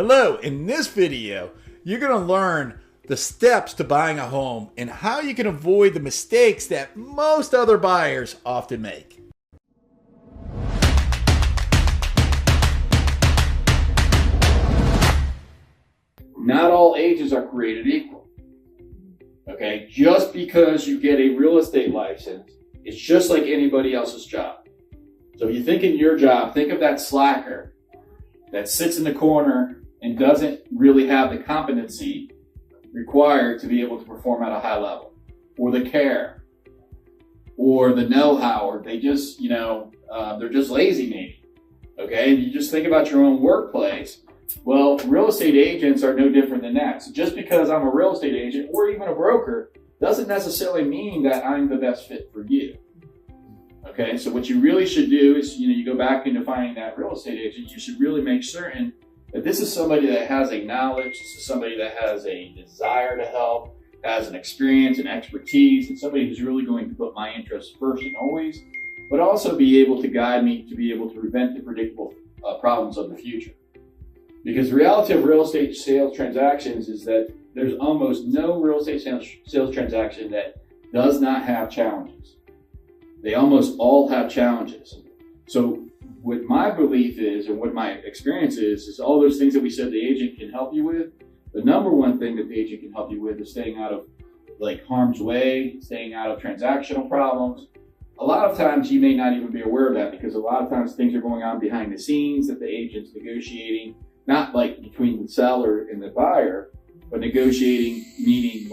Hello, in this video, you're going to learn the steps to buying a home and how you can avoid the mistakes that most other buyers often make. Not all agents are created equal. Okay, just because you get a real estate license, it's just like anybody else's job. So if you think in your job, think of that slacker that sits in the corner and doesn't really have the competency required to be able to perform at a high level, or the care, or the know-how, or they just, they're just lazy maybe. Okay, and you just think about your own workplace. Well, real estate agents are no different than that. So just because I'm a real estate agent or even a broker doesn't necessarily mean that I'm the best fit for you. Okay, so what you really should do is, you go back into finding that real estate agent. You should really make certain that this is somebody that has a knowledge, this is somebody that has a desire to help, has an experience and expertise, and somebody who's really going to put my interests first and always, but also be able to guide me to be able to prevent the predictable problems of the future. Because the reality of real estate sales transactions is that there's almost no real estate sales transaction that does not have challenges. They almost all have challenges. So what my belief is, and what my experience is all those things that we said the agent can help you with. The number one thing that the agent can help you with is staying out of harm's way, staying out of transactional problems. A lot of times you may not even be aware of that, because a lot of times things are going on behind the scenes that the agent's negotiating, not between the seller and the buyer, but negotiating, meaning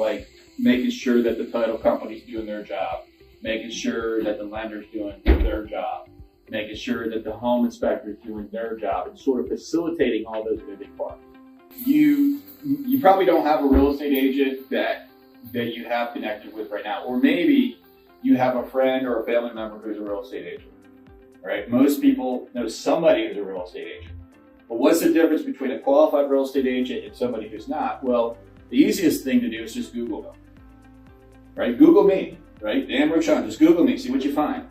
making sure that the title company's doing their job, making sure that the lender's doing their job, making sure that the home inspector is doing their job, and sort of facilitating all those moving parts. You probably don't have a real estate agent that you have connected with right now, or maybe you have a friend or a family member who's a real estate agent. Right? Most people know somebody who's a real estate agent. But what's the difference between a qualified real estate agent and somebody who's not? Well, the easiest thing to do is just Google them. Right? Google me. Right? Dan Rochon, just Google me, see what you find.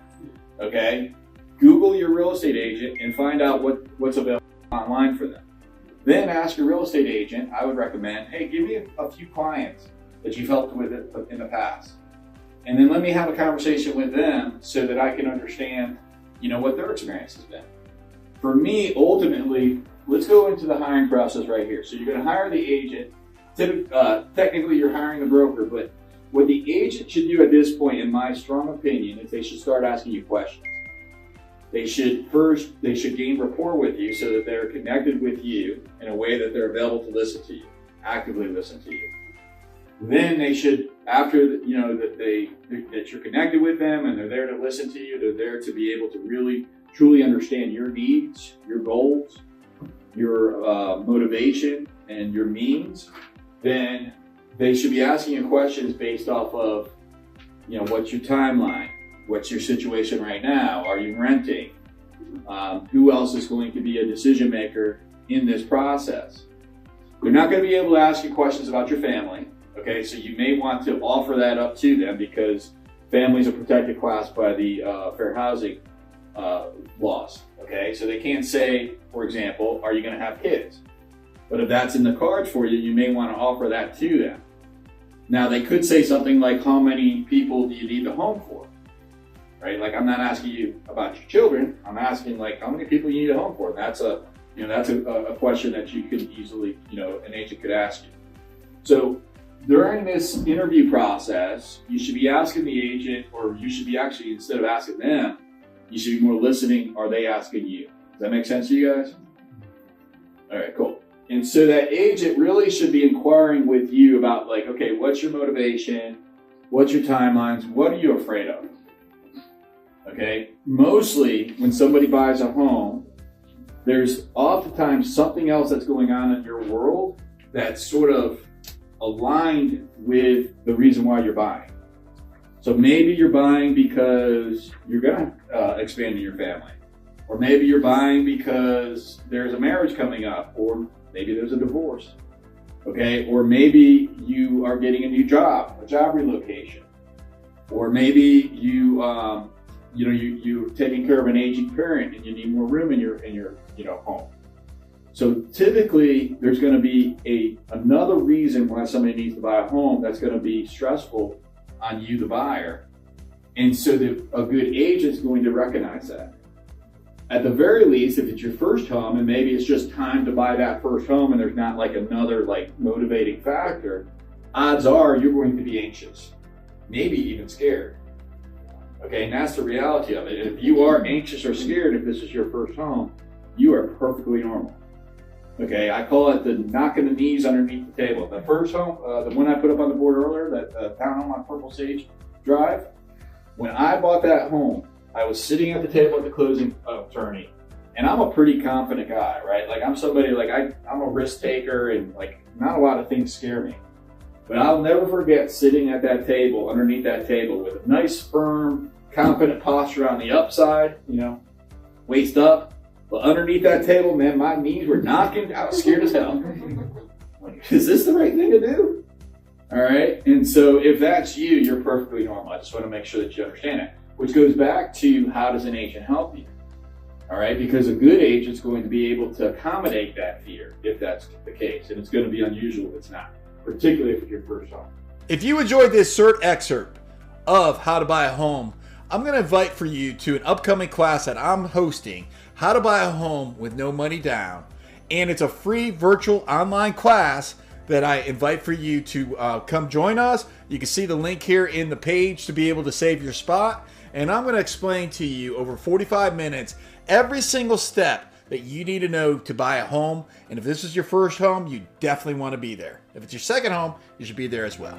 Okay? Google your real estate agent and find out what's available online for them. Then ask your real estate agent, I would recommend, hey, give me a few clients that you've helped with in the past. And then let me have a conversation with them so that I can understand, what their experience has been. For me, ultimately, let's go into the hiring process right here. So you're going to hire the agent. Technically, you're hiring the broker, but what the agent should do at this point, in my strong opinion, is they should start asking you questions. They should gain rapport with you so that they're connected with you in a way that they're available to listen to you, actively listen to you. Then they should, after that you're connected with them and they're there to listen to you, they're there to be able to really truly understand your needs, your goals, your motivation, and your means. Then they should be asking you questions based off of, what's your timeline? What's your situation right now? Are you renting? Who else is going to be a decision maker in this process? They're not going to be able to ask you questions about your family. Okay, so you may want to offer that up to them, because families are protected class by the fair housing laws. Okay, so they can't say, for example, are you going to have kids? But if that's in the cards for you, you may want to offer that to them. Now, they could say something like, how many people do you need the home for? Right? I'm not asking you about your children. I'm asking how many people you need a home for. And that's a question that you could easily, an agent could ask you. So during this interview process, you should be asking the agent, or you should be actually, instead of asking them, you should be more listening. Are they asking you? Does that make sense to you guys? All right, cool. And so that agent really should be inquiring with you about okay, what's your motivation? What's your timelines? What are you afraid of? Okay, mostly when somebody buys a home, there's oftentimes something else that's going on in your world that's sort of aligned with the reason why you're buying. So maybe you're buying because you're going to expand in your family. Or maybe you're buying because there's a marriage coming up, or maybe there's a divorce. Okay, or maybe you are getting a new job, a job relocation. Or maybe you're taking care of an aging parent and you need more room in your home. So typically there's going to be another reason why somebody needs to buy a home that's going to be stressful on you, the buyer. And so a good agent is going to recognize that. At the very least, if it's your first home and maybe it's just time to buy that first home and there's not like another like motivating factor, odds are you're going to be anxious, maybe even scared. Okay, and that's the reality of it. If you are anxious or scared, if this is your first home, you are perfectly normal. Okay, I call it the knocking the knees underneath the table. The first home, the one I put up on the board earlier, that townhome on Purple Sage Drive, when I bought that home, I was sitting at the table at the closing attorney, and I'm a pretty confident guy, right? Like I'm somebody like I'm a risk taker, and like not a lot of things scare me. But I'll never forget sitting at that table, underneath that table, with a nice, firm, confident posture on the upside, you know, waist up. But underneath that table, man, my knees were knocking. I was scared as hell. Like, is this the right thing to do? All right. And so if that's you, you're perfectly normal. I just want to make sure that you understand it. Which goes back to how does an agent help you? All right, because a good agent is going to be able to accommodate that fear if that's the case, and it's going to be unusual if it's not, particularly if it's your first home. If you enjoyed this CERT excerpt of How to Buy a Home, I'm going to invite for you to an upcoming class that I'm hosting, How to Buy a Home with No Money Down, and it's a free virtual online class that I invite for you to come join us. You can see the link here in the page to be able to save your spot. And I'm going to explain to you over 45 minutes every single step that you need to know to buy a home. And if this is your first home, you definitely want to be there. If it's your second home, you should be there as well.